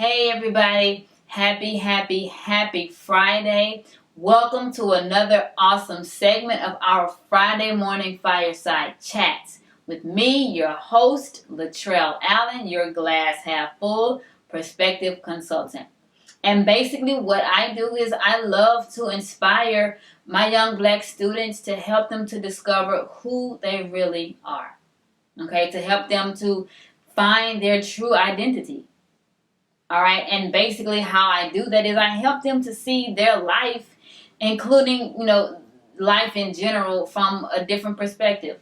Hey everybody, happy Friday. Welcome to another awesome segment of our Friday morning fireside chats with me, your host, Latrell Allen, your glass half full perspective consultant. And basically what I do is I love to inspire my young black students to help them to discover who they really are. Okay, to help them to find their true identity. All right. And basically how I do that is I help them to see their life, including, life in general from a different perspective.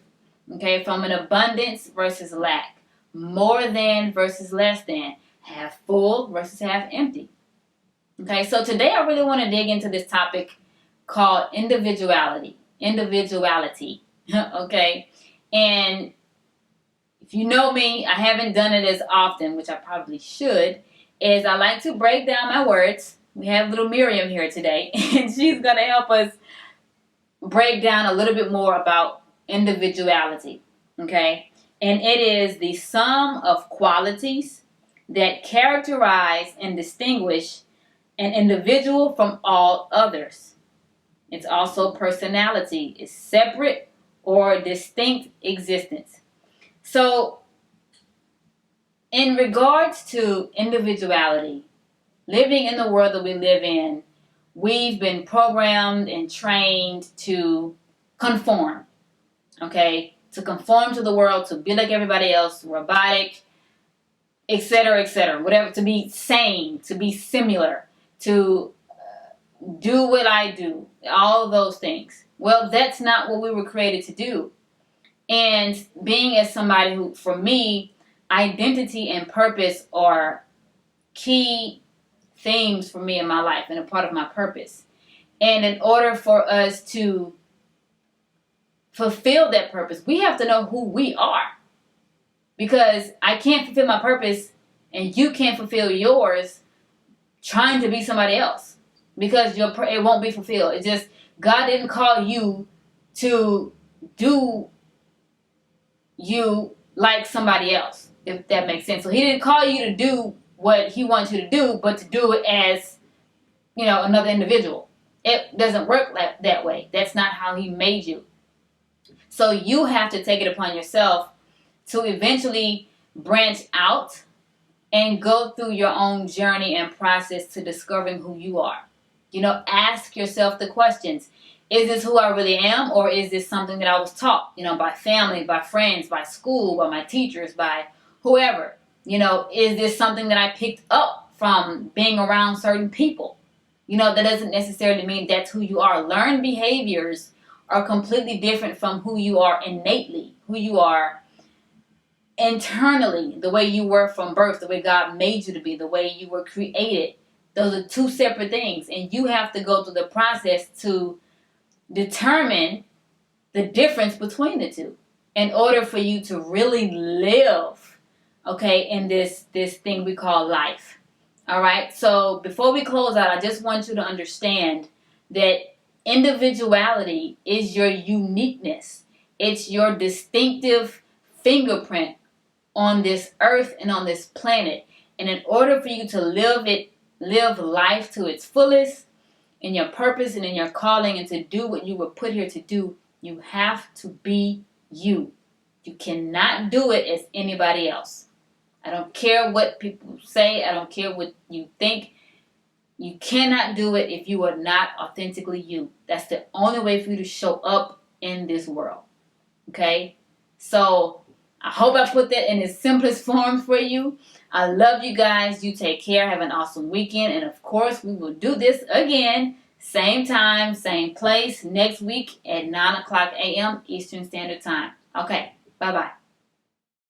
Okay. From an abundance versus lack, more than versus less than, half full versus half empty. Okay. So today I really want to dig into this topic called individuality. Okay. And if you know me, I haven't done it as often, which I probably should, is I like to break down my words. We have little Miriam here today, and she's going to help us break down a little bit more about individuality, okay? And it is the sum of qualities that characterize and distinguish an individual from all others. It's also personality. It's separate or distinct existence. So, in regards to individuality, living in the world that we live in, we've been programmed and trained to conform, okay? To conform to the world, to be like everybody else, robotic, etc., whatever, to be same, to be similar, to do what I do, all of those things. Well, that's not what we were created to do. And being as somebody who, for me, identity and purpose are key themes for me in my life and a part of my purpose. And in order for us to fulfill that purpose, we have to know who we are. Because I can't fulfill my purpose and you can't fulfill yours trying to be somebody else. Because it won't be fulfilled. It's just, God didn't call you to do you like somebody else, if that makes sense. So he didn't call you to do what he wants you to do, but to do it as, another individual. It doesn't work that way. That's not how he made you. So you have to take it upon yourself to eventually branch out and go through your own journey and process to discovering who you are. Ask yourself the questions. Is this who I really am, or is this something that I was taught, by family, by friends, by school, by my teachers, by whoever? Is this something that I picked up from being around certain people? That doesn't necessarily mean that's who you are. Learned behaviors are completely different from who you are innately, who you are internally, the way you were from birth, the way God made you to be, the way you were created. Those are two separate things, and you have to go through the process to determine the difference between the two in order for you to really live, okay, in this thing we call life. All right. So before we close out, I just want you to understand that individuality is your uniqueness. It's your distinctive fingerprint on this earth and on this planet. And in order for you to live life to its fullest, in your purpose and in your calling, and to do what you were put here to do, you have to be you. You cannot do it as anybody else. I don't care what people say. I don't care what you think. You cannot do it if you are not authentically you. That's the only way for you to show up in this world. Okay? So I hope I put that in its simplest form for you. I love you guys. You take care. Have an awesome weekend. And of course, we will do this again, same time, same place, next week at 9 o'clock a.m. Eastern Standard Time. Okay, bye-bye.